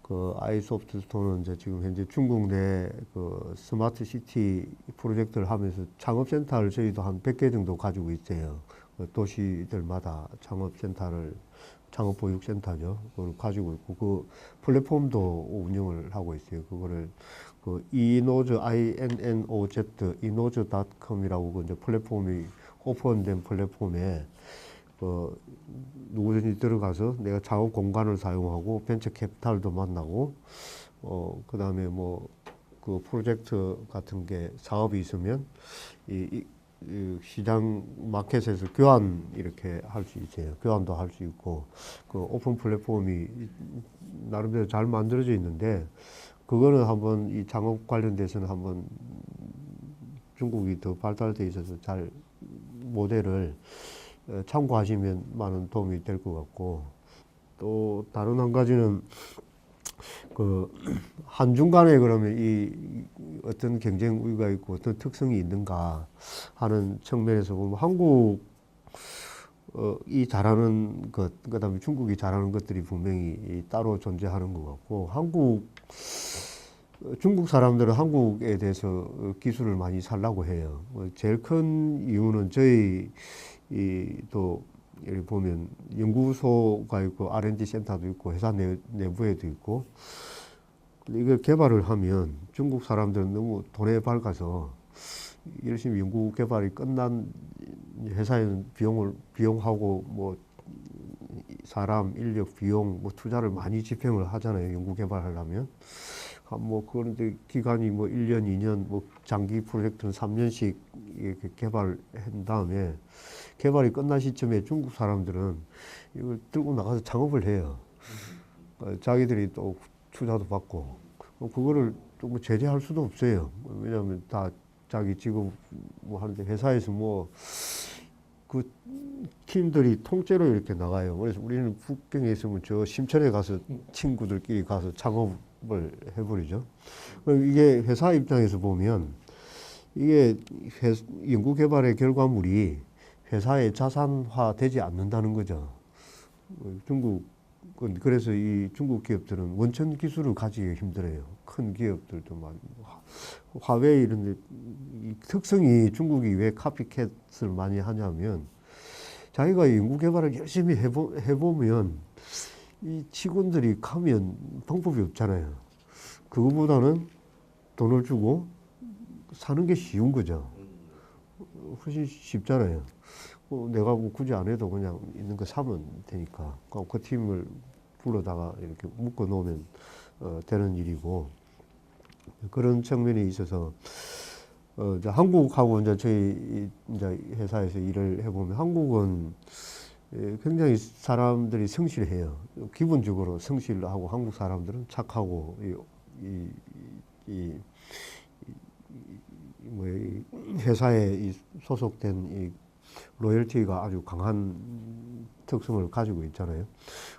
그 아이소프트 스토어는 이제 지금 현재 중국 내 그 스마트 시티 프로젝트를 하면서 창업센터를 저희도 한 100개 정도 가지고 있어요. 그 도시들마다 창업보육센터죠. 그걸 가지고 있고, 그 플랫폼도 운영을 하고 있어요. 그거를 그 이노즈 INNOZ 이노즈.com이라고 그 이제 플랫폼이 오픈된 플랫폼에 누구든지 들어가서 내가 작업 공간을 사용하고 벤처 캐피탈도 만나고, 그 다음에 뭐 그 프로젝트 같은 게 사업이 있으면 이 시장 마켓에서 교환 이렇게 할 수 있어요. 교환도 할 수 있고, 그 오픈 플랫폼이 나름대로 잘 만들어져 있는데, 그거는 한번 이 창업 관련돼서는 한번 중국이 더 발달돼 있어서 잘 모델을 참고하시면 많은 도움이 될 것 같고, 또 다른 한 가지는 그 한중간에 그러면 이 어떤 경쟁 우위가 있고 어떤 특성이 있는가 하는 측면에서 보면 한국이 잘하는 것, 그다음에 중국이 잘하는 것들이 분명히 따로 존재하는 것 같고, 중국 사람들은 한국에 대해서 기술을 많이 살라고 해요. 제일 큰 이유는 저희 또 여기 보면 연구소가 있고 R&D 센터도 있고 회사 내부에도 있고, 이걸 개발을 하면 중국 사람들은 너무 돈에 밝아서 열심히 연구 개발이 끝난 회사에는 비용하고 뭐 사람 인력 비용 뭐 투자를 많이 집행을 하잖아요. 연구 개발하려면 뭐 그런데 기간이 뭐 1년, 2년, 뭐 장기 프로젝트는 3년씩 이렇게 개발한 다음에 개발이 끝난 시점에 중국 사람들은 이걸 들고 나가서 창업을 해요. 자기들이 또 투자도 받고, 그거를 좀 제재할 수도 없어요. 왜냐하면 다 자기 직업 뭐 하는데, 회사에서 뭐 그 팀들이 통째로 이렇게 나가요. 그래서 우리는 북경에 있으면 저 심천에 가서 친구들끼리 가서 창업을 해버리죠. 이게 회사 입장에서 보면 이게 연구개발의 결과물이 회사에 자산화 되지 않는다는 거죠. 중국은 그래서 이 중국 기업들은 원천 기술을 가지기 힘들어요. 큰 기업들도 많이. 화웨이 이런 데 이 특성이 중국이 왜 카피캣을 많이 하냐면, 자기가 연구 개발을 열심히 해보면 이 직원들이 가면 방법이 없잖아요. 그거보다는 돈을 주고 사는 게 쉬운 거죠. 훨씬 쉽잖아요. 내가 뭐 굳이 안 해도 그냥 있는 거 사면 되니까. 그 팀을 불러다가 이렇게 묶어 놓으면 되는 일이고, 그런 측면이 있어서 이제 한국하고 이제 저희 이제 회사에서 일을 해보면 한국은 굉장히 사람들이 성실해요. 기본적으로 성실하고, 한국 사람들은 착하고 회사에 이 소속된 이 로열티가 아주 강한 특성을 가지고 있잖아요.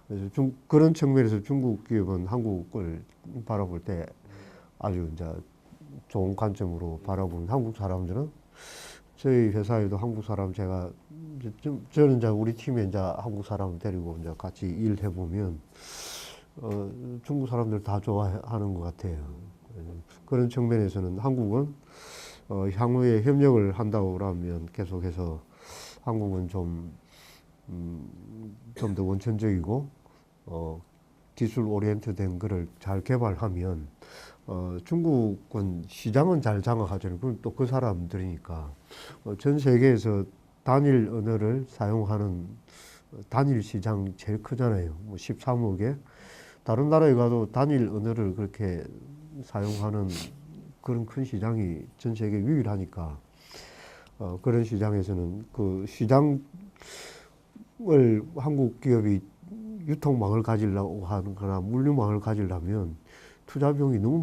그래서 그런 측면에서 중국 기업은 한국을 바라볼 때 아주 이제 좋은 관점으로 바라보는 한국 사람들은 저희 회사에도 한국 사람 제가 저는 이제 우리 팀에 이제 한국 사람 데리고 이제 같이 일해 보면 중국 사람들 다 좋아하는 것 같아요. 그런 측면에서는 한국은 향후에 협력을 한다고 하면 계속해서 한국은 좀 더 원천적이고 기술 오리엔트된 거를 잘 개발하면 중국은 시장은 잘 장악하잖아요. 그럼 또 그 사람들이니까 전 세계에서 단일 언어를 사용하는 단일 시장 제일 크잖아요. 뭐 13억에 다른 나라에 가도 단일 언어를 그렇게 사용하는 그런 큰 시장이 전 세계 유일하니까 그런 시장에서는 그 시장을 한국 기업이 유통망을 가지려고 하거나 물류망을 가지려면 투자 비용이 너무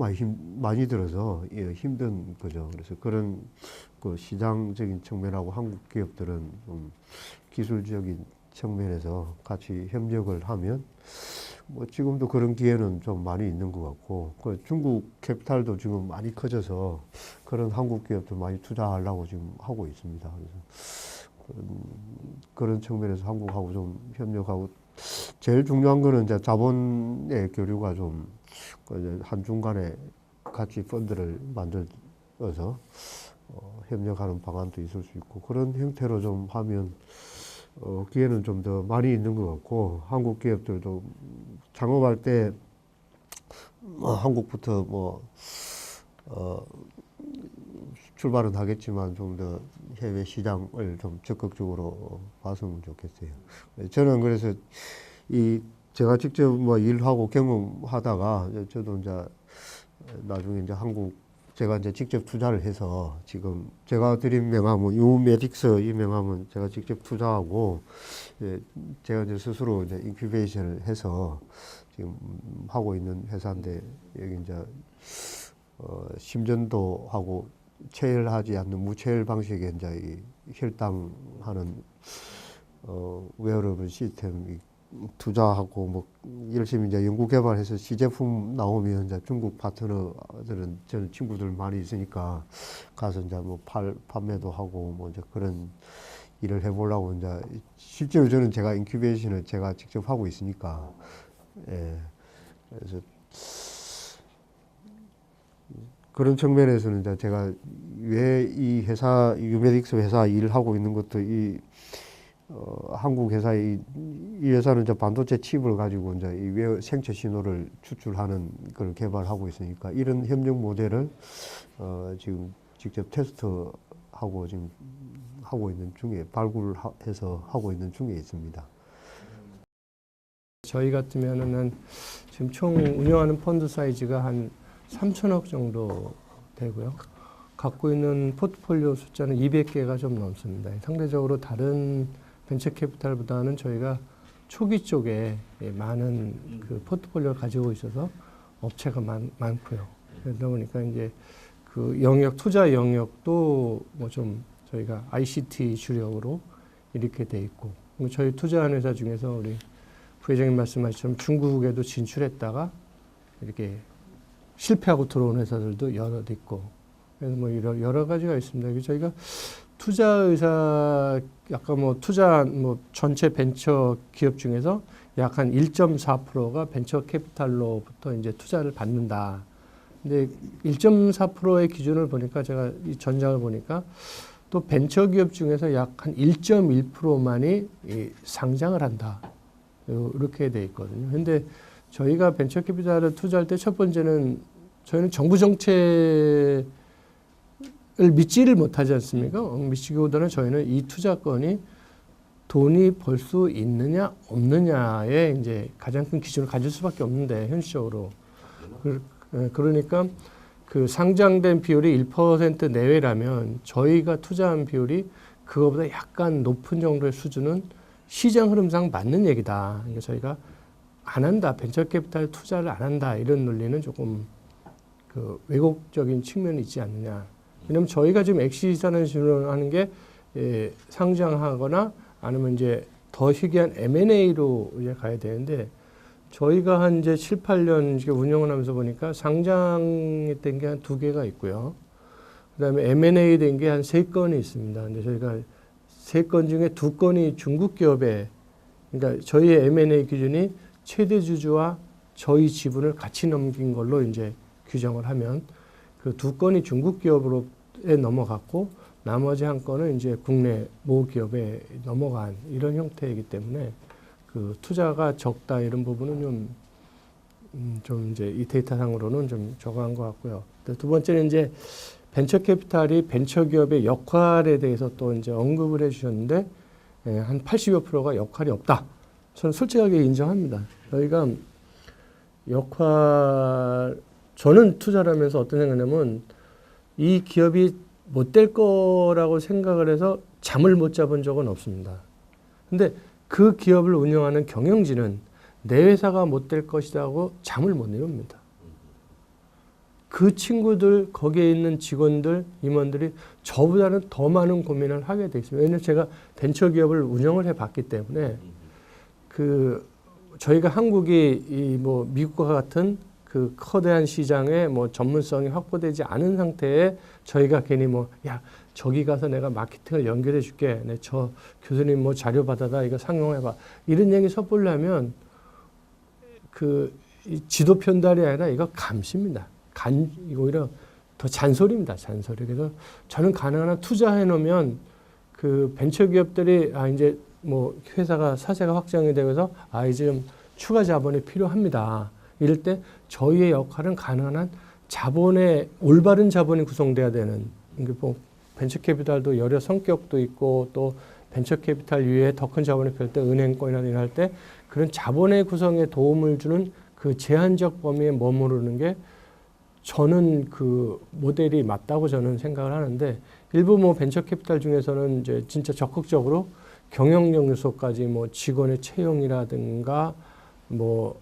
많이 들어서 힘든 거죠. 그래서 그런 그 시장적인 측면하고 한국 기업들은 좀 기술적인 측면에서 같이 협력을 하면 뭐 지금도 그런 기회는 좀 많이 있는 것 같고 그 중국 캐피탈도 지금 많이 커져서 그런 한국 기업들 많이 투자하려고 지금 하고 있습니다. 그래서 그런 측면에서 한국하고 좀 협력하고 제일 중요한 거는 이제 자본의 교류가 좀 한중간에 같이 펀드를 만들어서 협력하는 방안도 있을 수 있고 그런 형태로 좀 하면 기회는 좀 더 많이 있는 것 같고 한국 기업들도 창업할 때 한국부터 출발은 하겠지만 좀 더 해외 시장을 좀 적극적으로 봤으면 좋겠어요. 저는 그래서 제가 직접 일하고 경험하다가 저도 이제 나중에 이제 제가 이제 직접 투자를 해서 지금 제가 드린 명함은 유메딕스 이 명함은 제가 직접 투자하고 제가 이제 스스로 이제 인큐베이션을 해서 지금 하고 있는 회사인데 여기 이제 심전도하고 체열하지 않는 무체열 방식의 이제 이 혈당하는 웨어러블 시스템 투자하고 뭐 열심히 이제 연구 개발해서 시제품 나오면 이제 중국 파트너들은 저는 친구들 많이 있으니까 가서 이제 뭐 판매도 하고 뭐 이제 그런 일을 해보려고 이제 실제로 저는 제가 인큐베이션을 제가 직접 하고 있으니까 그래서 그런 측면에서는 이제 제가 왜 이 회사 유메딕스 회사 일을 하고 있는 것도 한국 회사 이 회사는 이제 반도체 칩을 가지고 이제 이 생체 신호를 추출하는 걸 개발하고 있으니까 이런 협력 모델을 지금 직접 테스트하고 지금 하고 있는 중에 발굴해서 하고 있는 중에 있습니다. 저희 같으면은 지금 총 운영하는 펀드 사이즈가 한 3천억 정도 되고요. 갖고 있는 포트폴리오 숫자는 200개가 좀 넘습니다. 상대적으로 다른 벤처 캐피탈보다는 저희가 초기 쪽에 많은 그 포트폴리오를 가지고 있어서 업체가 많고요. 그러다 보니까 이제 그 영역, 투자 영역도 뭐 좀 저희가 ICT 주력으로 이렇게 돼 있고, 저희 투자한 회사 중에서 우리 부회장님 말씀하신 중국에도 진출했다가 이렇게 실패하고 들어온 회사들도 여러 있고, 그래서 뭐 여러 가지가 있습니다. 저희가 투자 의사, 약간 뭐 투자, 뭐 전체 벤처 기업 중에서 약 한 1.4%가 벤처 캐피탈로부터 이제 투자를 받는다. 근데 1.4%의 기준을 보니까 제가 이 전장을 보니까 또 벤처 기업 중에서 약 한 1.1%만이 상장을 한다. 이렇게 돼 있거든요. 근데 저희가 벤처 캐피탈을 투자할 때 첫 번째는 저희는 정부 정책을 믿지를 못하지 않습니까? 믿기보다는 저희는 이 투자건이 돈이 벌 수 있느냐 없느냐에 이제 가장 큰 기준을 가질 수밖에 없는데 현실적으로 그러니까 그 상장된 비율이 1% 내외라면 저희가 투자한 비율이 그거보다 약간 높은 정도의 수준은 시장 흐름상 맞는 얘기다. 그러니까 저희가 안 한다, 벤처 캐피탈 투자를 안 한다 이런 논리는 조금 그 왜곡적인 측면이 있지 않느냐 왜냐하면 저희가 지금 엑시스라는 식으로 하는 게 상장하거나 아니면 이제 더 희귀한 M&A로 이제 가야 되는데 저희가 한 이제 7, 8년 이제 운영을 하면서 보니까 상장했던 게 한 2개가 있고요. 그다음에 M&A 된 게 한 3건이 있습니다. 근데 저희가 3건 중에 2건이 중국 기업에 그러니까 저희의 M&A 기준이 최대 주주와 저희 지분을 같이 넘긴 걸로 이제 규정을 하면 그 2건이 중국 기업으로에 넘어갔고 나머지 1건은 이제 국내 모 기업에 넘어간 이런 형태이기 때문에 그 투자가 적다 이런 부분은 좀 이제 이 데이터상으로는 좀 적어한 것 같고요. 두 번째는 이제 벤처 캐피탈이 벤처 기업의 역할에 대해서 또 이제 언급을 해주셨는데 한 80여 %가 역할이 없다. 저는 솔직하게 인정합니다. 저희가 저는 투자를 하면서 어떤 생각이냐면 이 기업이 못 될 거라고 생각을 해서 잠을 못 잡은 적은 없습니다. 근데 그 기업을 운영하는 경영진은 내 회사가 못 될 것이다 하고 잠을 못 이룹니다. 그 친구들, 거기에 있는 직원들, 임원들이 저보다는 더 많은 고민을 하게 돼 있습니다. 왜냐하면 제가 벤처기업을 운영을 해봤기 때문에 저희가 한국이 뭐 미국과 같은 그 커다란 시장에 뭐 전문성이 확보되지 않은 상태에 저희가 괜히 저기 가서 내가 마케팅을 연결해 줄게. 저 교수님 뭐 자료 받아다 이거 상용해봐. 이런 얘기 섣불려면 이 지도 편달이 아니라 이거 감시입니다. 이거 오히려 더 잔소리입니다. 잔소리. 그래서 저는 가능한 한 투자해 놓으면 그 벤처 기업들이 이제 뭐 회사가 사세가 확장이 되면서 이제 좀 추가 자본이 필요합니다. 이럴 때 저희의 역할은 가능한 한 올바른 자본이 구성돼야 되는, 뭐 벤처 캐피탈도 여러 성격도 있고 또 벤처 캐피탈 위에 더 큰 자본이 필요할 때 은행권이나 이런 할 때 그런 자본의 구성에 도움을 주는 그 제한적 범위에 머무르는 게 저는 그 모델이 맞다고 저는 생각을 하는데 일부 뭐 벤처 캐피탈 중에서는 이제 진짜 적극적으로 경영력 요소까지 뭐 직원의 채용이라든가 뭐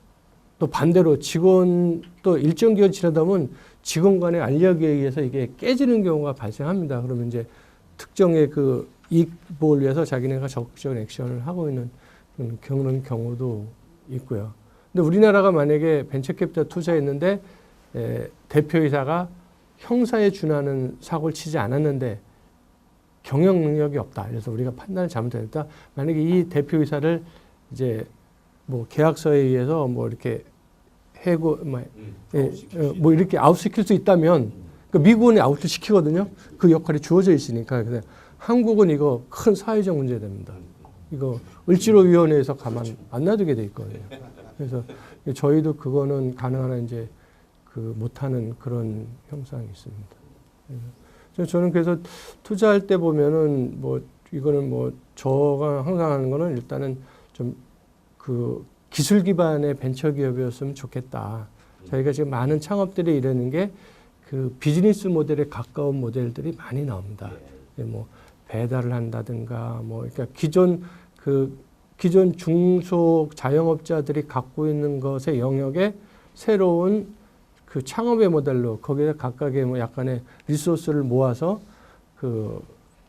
또 반대로 직원 또 일정 기간 지나다 보면 직원 간의 알력에 의해서 이게 깨지는 경우가 발생합니다. 그러면 이제 특정의 그 이익을 위해서 자기네가 적극적인 액션을 하고 있는 그런 경우도 있고요. 근데 우리나라가 만약에 벤처캐피탈 투자했는데 대표이사가 형사에 준하는 사고를 치지 않았는데 경영 능력이 없다. 그래서 우리가 판단을 잘못했다. 만약에 이 대표이사를 이제 뭐 계약서에 의해서 뭐 이렇게 해고 뭐 이렇게 아웃시킬 수 있다면 미국은 아웃을 시키거든요. 그 역할이 주어져 있으니까. 근데 한국은 이거 큰 사회적 문제 됩니다. 이거 을지로위원회에서 가만 안 놔두게 돼 있거든요. 그래서 저희도 그거는 가능한 한 이제 못하는 그런 형상이 있습니다. 저는 그래서 투자할 때 보면은 뭐 이거는 뭐 저가 항상 하는 거는 일단은 좀 기술 기반의 벤처 기업이었으면 좋겠다. 저희가 지금 많은 창업들이 이러는 게 그 비즈니스 모델에 가까운 모델들이 많이 나옵니다. 뭐 배달을 한다든가 뭐 그러니까 기존 중소 자영업자들이 갖고 있는 것의 영역에 새로운 그 창업의 모델로 거기에 각각의 뭐 약간의 리소스를 모아서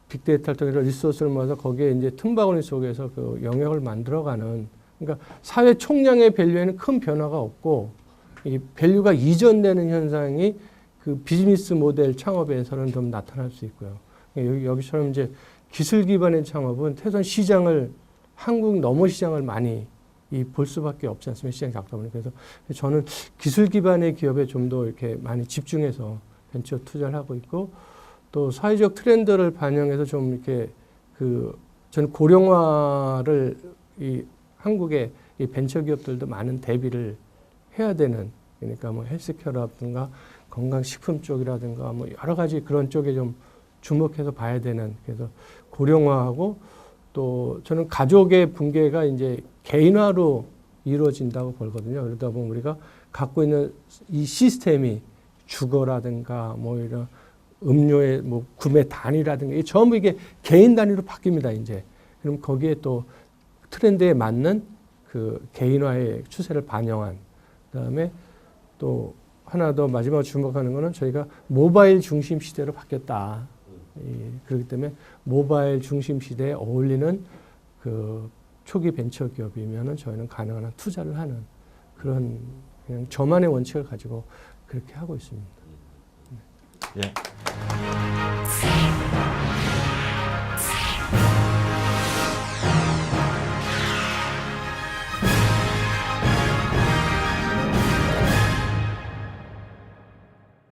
빅데이터를 통해서 리소스를 모아서 거기에 이제 틈바구니 속에서 그 영역을 만들어가는, 그러니까 사회 총량의 밸류에는 큰 변화가 없고 이 밸류가 이전되는 현상이 그 비즈니스 모델 창업에서는 좀 나타날 수 있고요. 여기처럼 이제 기술 기반의 창업은 최소한 한국 너머 시장을 많이 볼 수밖에 없지 않습니까? 시장이 작다 보니까. 그래서 저는 기술 기반의 기업에 좀 더 이렇게 많이 집중해서 벤처 투자를 하고 있고, 또 사회적 트렌드를 반영해서 좀 이렇게 저는 고령화를 한국의 이 벤처 기업들도 많은 대비를 해야 되는, 그러니까 뭐 헬스케어라든가 건강식품 쪽이라든가 뭐 여러 가지 그런 쪽에 좀 주목해서 봐야 되는, 그래서 고령화하고 또 저는 가족의 붕괴가 이제 개인화로 이루어진다고 보거든요. 그러다 보면 우리가 갖고 있는 이 시스템이 주거라든가 뭐 이런 음료의 뭐 구매 단위라든가 이게 전부 이게 개인 단위로 바뀝니다, 이제. 그럼 거기에 또 트렌드에 맞는 그 개인화의 추세를 반영한, 그다음에 또 하나 더 마지막으로 주목하는 거는 저희가 모바일 중심 시대로 바뀌었다. 그렇기 때문에 모바일 중심 시대에 어울리는 그 초기 벤처 기업이면은 저희는 가능한 한 투자를 하는 그런 그냥 저만의 원칙을 가지고 그렇게 하고 있습니다. 예.